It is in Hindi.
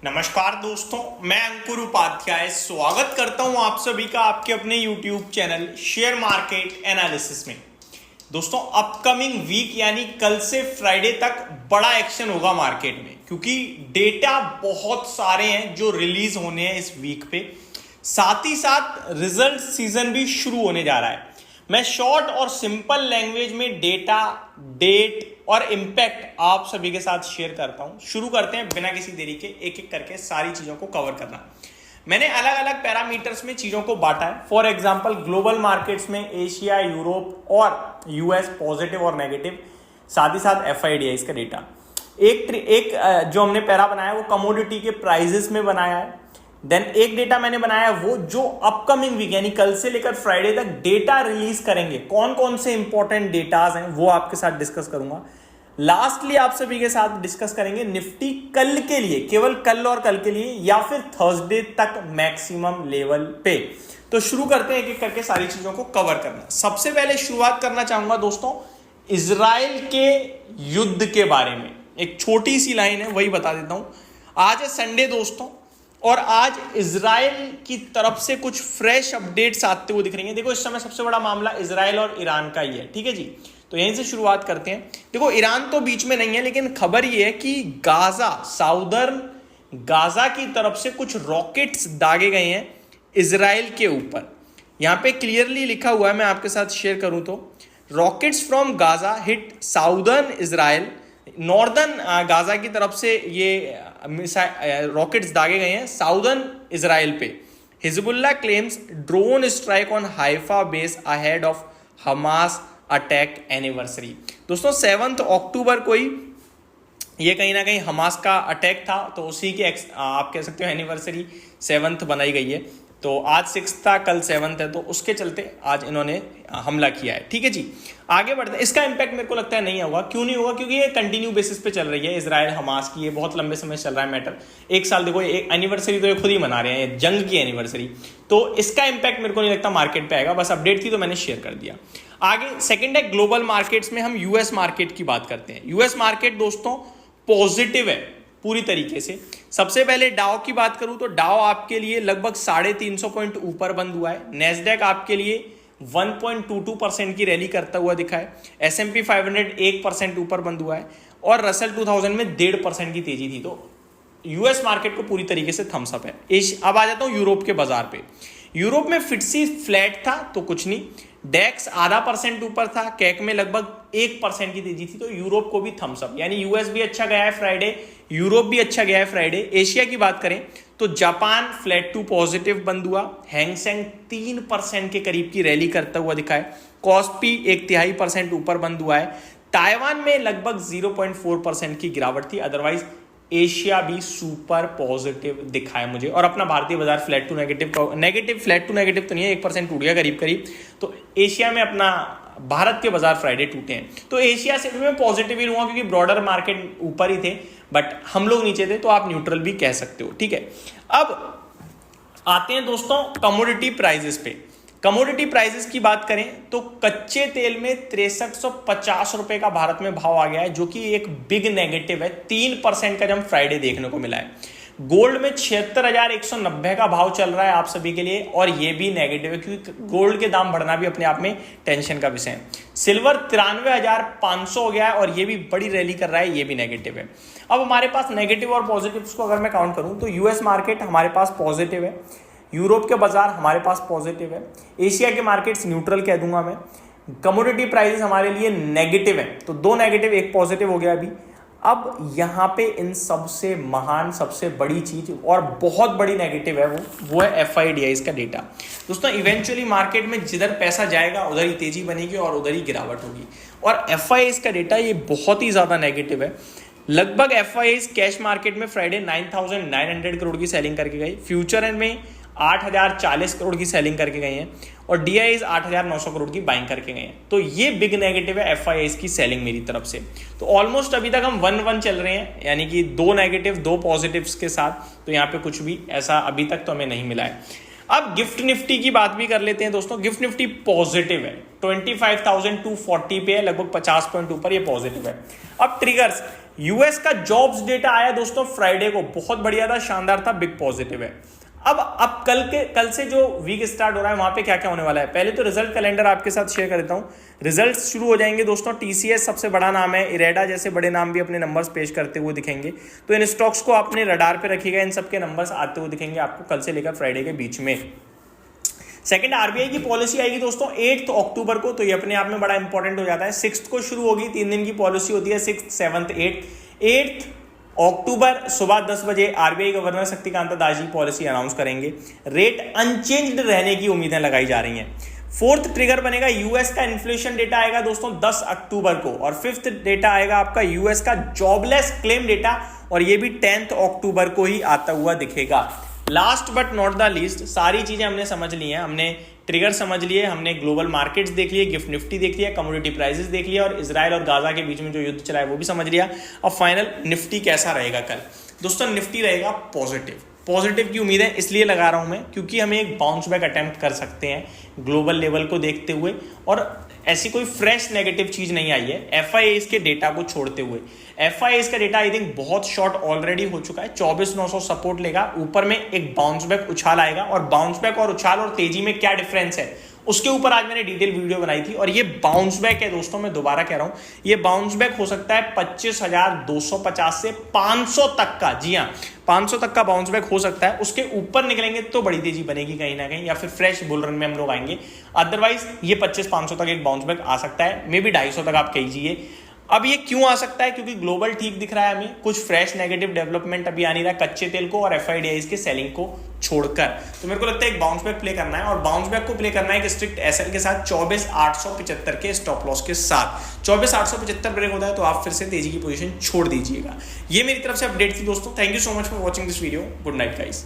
नमस्कार दोस्तों, मैं अंकुर उपाध्याय स्वागत करता हूं आप सभी का आपके अपने YouTube channel share market analysis में। दोस्तों, अपकमिंग वीक यानी कल से फ्राइडे तक बड़ा एक्शन होगा मार्केट में, क्योंकि डेटा बहुत सारे हैं जो रिलीज होने हैं इस वीक पे। साथ ही साथ रिजल्ट सीजन भी शुरू होने जा रहा है। मैं शॉर्ट और सिंपल लैंग्वेज में डेटा, डेट और इम्पैक्ट आप सभी के साथ शेयर करता हूं। शुरू करते हैं बिना किसी देरी के, एक एक करके सारी चीजों को कवर करना। मैंने अलग अलग पैरामीटर्स में चीजों को बांटा है। फॉर एग्जांपल, ग्लोबल मार्केट्स में एशिया, यूरोप और यूएस पॉजिटिव और नेगेटिव, साथ ही साथ एफआईडीआई का डेटा। एक जो हमने पैरा बनाया है वो कमोडिटी के प्राइजेस में बनाया है। देन एक डेटा मैंने बनाया वो जो अपकमिंग वीक यानी कल से लेकर फ्राइडे तक डेटा रिलीज करेंगे, कौन कौन से इंपॉर्टेंट डेटाज हैं वो आपके साथ डिस्कस करूंगा। लास्टली आप सभी के साथ डिस्कस करेंगे निफ्टी कल के लिए, केवल कल और कल के लिए, या फिर थर्सडे तक मैक्सिमम लेवल पे। तो शुरू करते हैं एक एक करके सारी चीजों को कवर करना। सबसे पहले शुरुआत करना चाहूंगा दोस्तों इजराइल के युद्ध के बारे में। एक छोटी सी लाइन है, वही बता देता हूं। आज है संडे दोस्तों, और आज इजराइल की तरफ से कुछ फ्रेश अपडेट्स आते हुए दिख रही हैं। देखो, इस समय सबसे बड़ा मामला इजराइल और ईरान का ही है, ठीक है जी। तो यहीं से शुरुआत करते हैं। देखो, ईरान तो बीच में नहीं है, लेकिन खबर यह है कि गाजा, साउदर्न गाजा की तरफ से कुछ रॉकेट्स दागे गए हैं इजराइल के ऊपर। यहां पे क्लियरली लिखा हुआ है, मैं आपके साथ शेयर करूं तो, rockets from Gaza hit southern Israel. Northern Gaza की तरफ से ये रॉकेट्स दागे गए हैं साउदर्न इजराइल पे। Hezbollah claims drone strike on Haifa base ahead of Hamas attack anniversary. दोस्तों, 7 अक्टूबर को ही ये कहीं ना कहीं हमास का अटैक था, तो उसी की आप कह सकते हो एनिवर्सरी 7 बनाई गई है। तो आज 6 था, कल 7 है, तो उसके चलते आज इन्होंने हमला किया है, ठीक है जी। आगे बढ़ते हैं। इसका इंपैक्ट मेरे को लगता है नहीं होगा। क्यों नहीं होगा? क्योंकि ये कंटिन्यू बेसिस पे चल रही है इजराइल हमास की, ये बहुत लंबे समय चल रहा है मैटर। एक साल देखो, एक एनिवर्सरी तो ये खुद ही मना रहे हैं, जंग की एनिवर्सरी। तो इसका इंपैक्ट मेरे को नहीं लगता मार्केट पे आएगा। बस अपडेट थी तो मैंने शेयर कर दिया। आगे सेकेंड है ग्लोबल मार्केट्स में हम यूएस मार्केट की बात करते हैं। यूएस मार्केट दोस्तों पॉजिटिव है पूरी तरीके से। सबसे पहले डाउ की बात करूं तो डाउ आपके लिए लगभग 350 पॉइंट ऊपर बंद हुआ है। नेस्डैक आपके लिए 1.22% की रैली करता हुआ दिखा है। S&P 500 1% ऊपर बंद हुआ है, और रसल 2000 में 1.5% की तेजी थी। तो यूएस मार्केट को पूरी तरीके से थम्स अप है। अब आ जाता हूं यूरोप के बाजार पे। यूरोप में फिटसी फ्लैट था तो कुछ नहीं, डेक्स 0.5% ऊपर था, कैक में लगभग 1% की तेजी थी। तो यूरोप को भी थम्स अप, यानी यूएस भी अच्छा गया है फ्राइडे, यूरोप भी अच्छा गया है फ्राइडे। एशिया की बात करें तो जापान फ्लैट टू पॉजिटिव बंद हुआ। हैंगसेंग 3% के करीब की रैली करता हुआ दिखा है। कॉस्पी 0.5% ऊपर बंद हुआ है। ताइवान में लगभग 0.4% की गिरावट थी। अदरवाइज एशिया भी सुपर पॉजिटिव दिखा है मुझे। और अपना भारतीय बाजार flat to negative flat to negative तो नहीं है, 1% टूट गया करीब करीब। तो एशिया में अपना भारत के बाजार फ्राइडे टूटे हैं। तो एशिया से भी मैं पॉजिटिव ही रहूंगा, क्योंकि ब्रॉडर मार्केट ऊपर ही थे, बट हम लोग नीचे थे, तो आप न्यूट्रल भी कह सकते हो, ठीक है। अब आते हैं दोस्तों कमोडिटी प्राइजेस पे। कमोडिटी प्राइजेस की बात करें तो कच्चे तेल में 6350 रुपए का भारत में भाव आ गया है, जो कि एक बिग नेगेटिव है। 3% का जंप फ्राइडे देखने को मिला है। गोल्ड में 76,190 का भाव चल रहा है आप सभी के लिए, और ये भी नेगेटिव है, क्योंकि गोल्ड के दाम बढ़ना भी अपने आप में टेंशन का विषय है। सिल्वर 93,500 हो गया है, और ये भी बड़ी रैली कर रहा है, ये भी नेगेटिव है। अब हमारे पास नेगेटिव और पॉजिटिव को अगर मैं काउंट करूं तो यूएस मार्केट हमारे पास पॉजिटिव है, यूरोप के बाजार हमारे पास पॉजिटिव है, एशिया के मार्केट्स न्यूट्रल कह दूंगा मैं। कमोडिटी प्राइसेस हमारे लिए नेगेटिव है, तो 2 नेगेटिव 1 पॉजिटिव हो गया अभी। अब यहां पे इन सबसे महान, सबसे बड़ी चीज और बहुत बड़ी नेगेटिव है वो है एफआईडीआई का डेटा। दोस्तों, इवेंचुअली मार्केट में जिधर पैसा जाएगा उधर ही तेजी बनेगी और उधर ही गिरावट होगी, और एफआईआई का डेटा ये बहुत ही ज्यादा नेगेटिव है। लगभग एफआईआई कैश मार्केट में फ्राइडे 9,900 करोड़ की सेलिंग करके गई, फ्यूचर एंड में 8,040 करोड़ की सेलिंग करके गए हैं, और डीआईज 8,900 करोड़ की बाइंग करके गए हैं। तो ये बिग नेगेटिव है एफआईआई की सेलिंग मेरी तरफ से। तो ऑलमोस्ट अभी तक हम 1-1 चल रहे हैं, यानी कि 2 नेगेटिव 2 पॉजिटिव्स के साथ। तो यहाँ पे कुछ भी ऐसा अभी तक तो हमें नहीं मिला है। अब गिफ्ट निफ्टी की बात भी कर लेते हैं दोस्तों। गिफ्ट निफ्टी पॉजिटिव है, 25,240 पे है, लगभग 50 पॉइंट ऊपर, ये पॉजिटिव है। अब ट्रिगर्स, यूएस का जॉब्स डेटा आया दोस्तों फ्राइडे को, बहुत बढ़िया था, शानदार था, बिग पॉजिटिव है। अब कल से जो वीक स्टार्ट हो रहा है वहां पे क्या क्या होने वाला है, पहले तो रिजल्ट कैलेंडर आपके साथ शेयर कर देता हूं। रिजल्ट्स शुरू हो जाएंगे दोस्तों। टीसीएस सबसे बड़ा नाम है, इरेडा जैसे बड़े नाम भी अपने नंबर्स पेश करते हुए दिखेंगे, तो इन स्टॉक्स को आपने रडार पे रखिएगा, इन सबके नंबर्स आते हुए दिखेंगे आपको कल से लेकर फ्राइडे के बीच में। सेकंड, आरबीआई की पॉलिसी आएगी दोस्तों 8 अक्टूबर को, तो ये अपने आप में बड़ा इंपॉर्टेंट हो जाता है। 6 को शुरू होगी, 3 दिन की पॉलिसी होती है, 6, 7, 8 अक्टूबर सुबह 10 बजे RBI governor Shaktikanta Das ji policy announce करेंगे। रेट अनचेंज्ड रहने की उम्मीदें लगाई जा रही हैं। फोर्थ ट्रिगर बनेगा यूएस का इन्फ्लेशन डेटा आएगा दोस्तों 10 अक्टूबर को, और फिफ्थ डेटा आएगा आपका यूएस का जॉबलेस क्लेम डेटा, और ये भी 10 अक्टूबर को ही आता हुआ दिखेगा। Last but not the least, सारी चीजें हमने समझ ली हैं, हमने ट्रिगर समझ लिए, हमने ग्लोबल मार्केट्स देख लिए, गिफ्ट निफ्टी देख लिया, कमोडिटी प्राइसेस देख लिया, और इजराइल और गाजा के बीच में जो युद्ध चला है वो भी समझ लिया। और फाइनल निफ्टी कैसा रहेगा कल दोस्तों, निफ्टी रहेगा पॉजिटिव की उम्मीद है, इसलिए लगा रहा हूं मैं क्योंकि हमें एक बाउंस बैक अटेम्प्ट कर सकते हैं ग्लोबल लेवल को देखते हुए, और ऐसी कोई फ्रेश नेगेटिव चीज नहीं आई है एफआईआईज के डेटा को छोड़ते हुए। एफआईआईज का डेटा आई थिंक बहुत शॉर्ट ऑलरेडी हो चुका है, 24,900 सपोर्ट लेगा, ऊपर में एक बाउंस बैक उछाल आएगा, और बाउंस बैक और उछाल और तेजी में क्या डिफरेंस है उसके ऊपर आज मैंने डिटेल वीडियो बनाई थी। और ये बाउंस बैक है दोस्तों, मैं दोबारा कह रहा हूं, ये बाउंस बैक हो सकता है 25,250 से 500 तक का, जी हाँ 500 तक का बाउंस बैक हो सकता है। उसके ऊपर निकलेंगे तो बड़ी तेजी बनेगी कहीं ना कहीं, या फिर फ्रेश बुल रन में हम लोग आएंगे। अदरवाइज ये 25-500 तक एक बाउंस बैक आ सकता है, मे बी 250 तक आप कहिए। अब ये क्यों आ सकता है, क्योंकि ग्लोबल ठीक दिख रहा है हमें, कुछ फ्रेश नेगेटिव डेवलपमेंट अभी आ नहीं रहा कच्चे तेल को और एफआईडीआईज के सेलिंग को छोड़कर। तो मेरे को लगता है एक बाउंस बैक प्ले करना है, और बाउंस बैक को प्ले करना है एक स्ट्रिक्ट एसएल के साथ 24,875 के स्टॉप लॉस के साथ। 24,875 ब्रेक होता है तो आप फिर से तेजी की पोजीशन छोड़ दीजिएगा। ये मेरी तरफ से अपडेट थी दोस्तों। Thank you so much for watching this video. Good night guys.